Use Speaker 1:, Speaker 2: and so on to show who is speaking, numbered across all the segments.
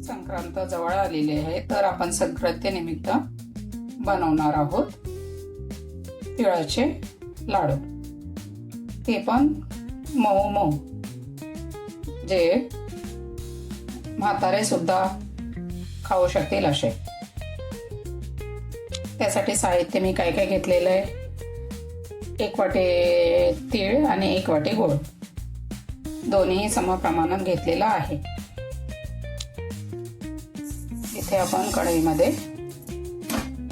Speaker 1: संक्रांत जवळ आलेली आहे, तर आपण संक्रांतीनिमित्त बनवणार आहोत तिळाचे लाडू. ते पण मऊ मऊ, जे म्हातारे सुद्धा खाऊ शकतील असे. त्यासाठी साहित्य मी काय काय घेतलेलं आहे: 1 वाटी तीळ आणि 1 वाटी गूळ, दोन्ही समप्रमाणात घेतलेला आहे. इथे आपण कढईमध्ये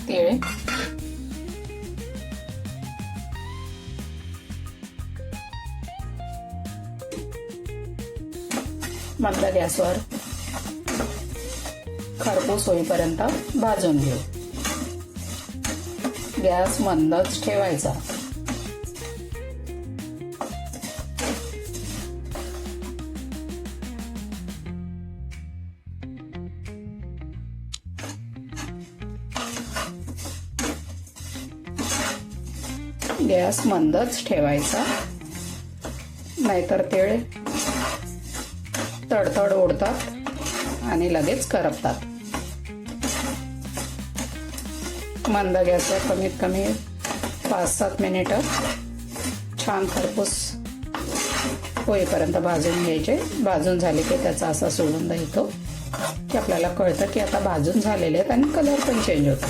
Speaker 1: तीळ, मंद गॅसवर खरपूस होईपर्यंत भाजून घेऊ. गॅस मंदच ठेवायचा. गॅस मंदच ठेवायचा, नाहीतर तीळ तडतड उडतात आणि लगेच करपतात. मंद गॅसवर कमीत कमी 5-7 मिनिटं छान खरपूस होईपर्यंत भाजून घ्यायचे. भाजून झाले की त्याचा असा सुगंध येतो की आपल्याला कळतं की आता भाजून झालेले आहेत आणि कलर पण चेंज होतो.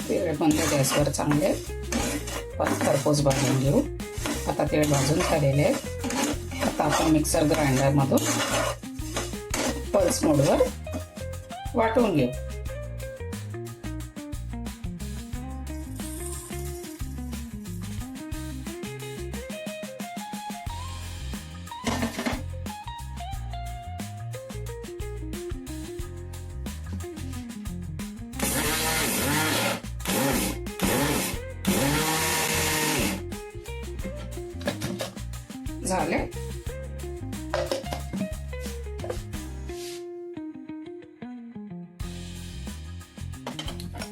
Speaker 1: तीळ मंद गॅसवर चांगले पण खरपूस भाजून घेऊ. आता तीळ भाजून झालेले आहेत. आता आपण मिक्सर ग्राइंडरमधून पल्स मोडवर वाटून घेऊ. झाले.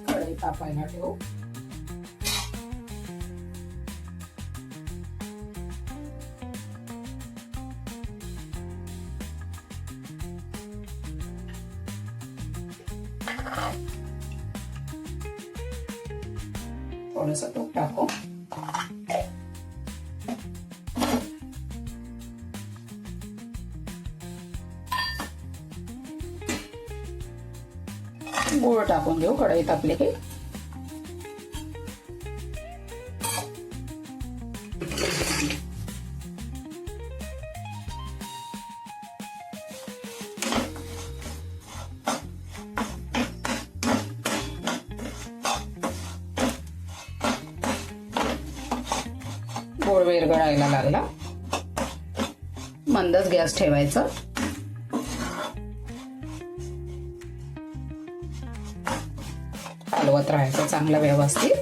Speaker 1: कढई तापायला ठेवू. थोडंसं तूप टाकू. गूळ टाकून घेऊ. कढई तापली की गूळ विरघळायला लागला. मंदच गॅस ठेवायचा. हलवत राहायचं चांगलं व्यवस्थित.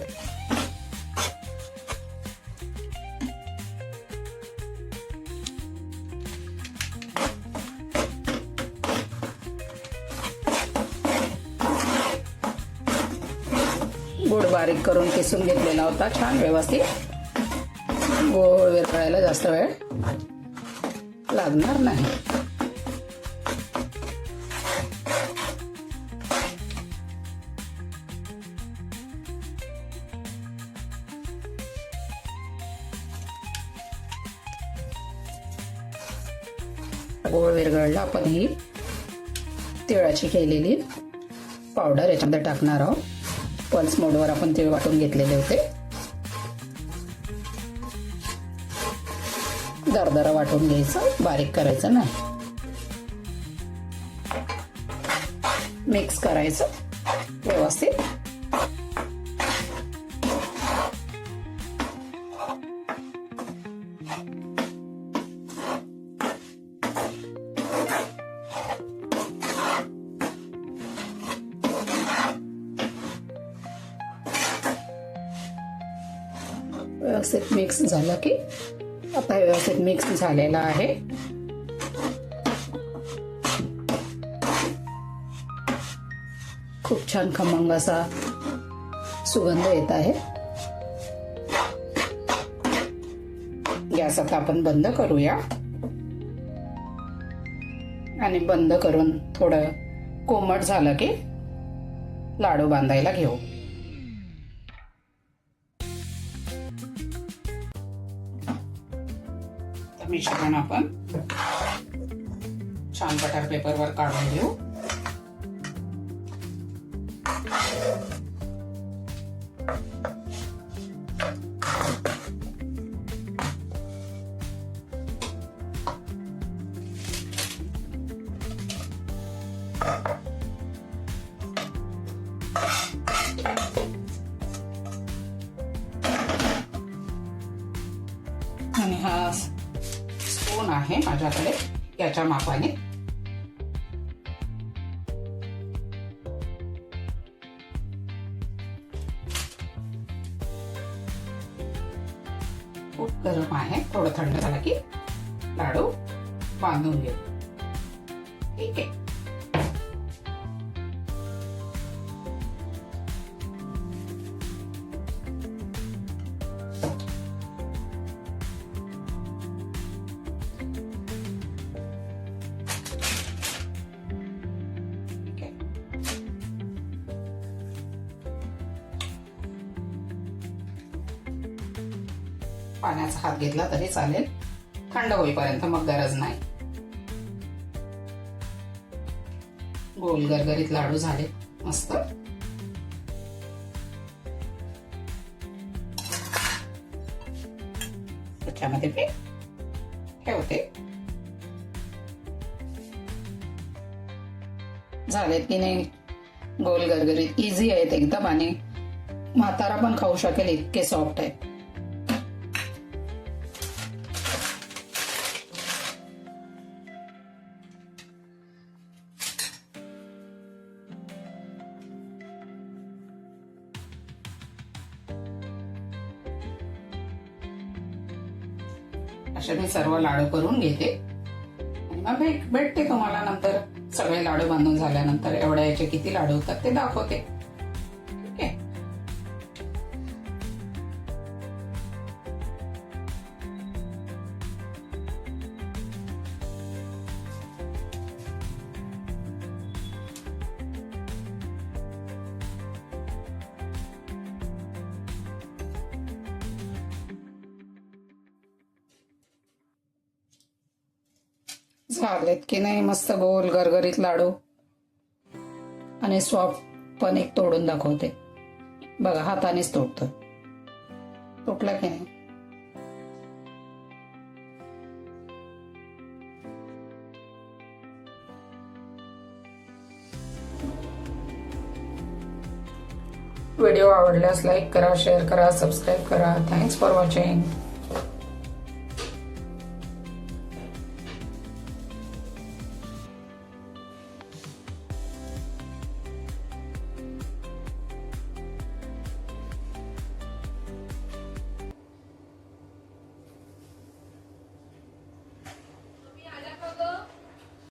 Speaker 1: गूळ बारीक करून किसून घेतलेला होता छान व्यवस्थित. गूळ विरघळायला जास्त वेळ लागणार नाही. गूळ विरघळला. आपण ही तिळाची केलेली पावडर याच्यामध्ये टाकणार आहोत. पल्स मोडवर आपण तीळ वाटून घेतलेले होते. दरदरा वाटून घ्यायचं, बारीक करायचं नाही. मिक्स करायचं व्यवस्थित. व्यवस्थित मिक्स झालं की आता व्यवस्थित मिक्स झालेला आहे. खूप छान खमंग असा सुगंध येत आहे. गॅस आता आपण बंद करूया आणि बंद करून थोडं कोमट झालं की लाडू बांधायला घेऊ. मिश्रण आपण छान बटर पेपरवर काढून घेऊ. आणि हा स्पून आहे माझ्याकडे, याच्या मापाने खूप गरम आहे. थोडं थंड झालं की लाडू बांधून घेऊ. ठीक आहे. पाण्याचा हात घेतला तरी चालेल, थंड होईपर्यंत, मग गरज नाही. गोल गरगरीत लाडू झाले मस्त. त्याच्यामध्ये मी ठेवते. झालेत की नाही गोल गरगरीत, इझी आहेत एकदम आणि म्हातारा पण खाऊ शकेल इतके सॉफ्ट आहेत. असे मी सर्व लाडू करून घेते आणि मग भेटते तुम्हाला नंतर. सगळे लाडू बांधून झाल्यानंतर एवढ्या याचे किती लाडू होतात ते दाखवते. ठीक आहे. झालेत की नाही मस्त गोल गरगरीत लाडू आणि सॉफ्ट पण एक तोडून दाखवते बघा. हातानेच तोडतो. तुटला की नाही. व्हिडिओ आवडल्यास लाईक करा, शेअर करा, सबस्क्राईब करा. Thanks for watching.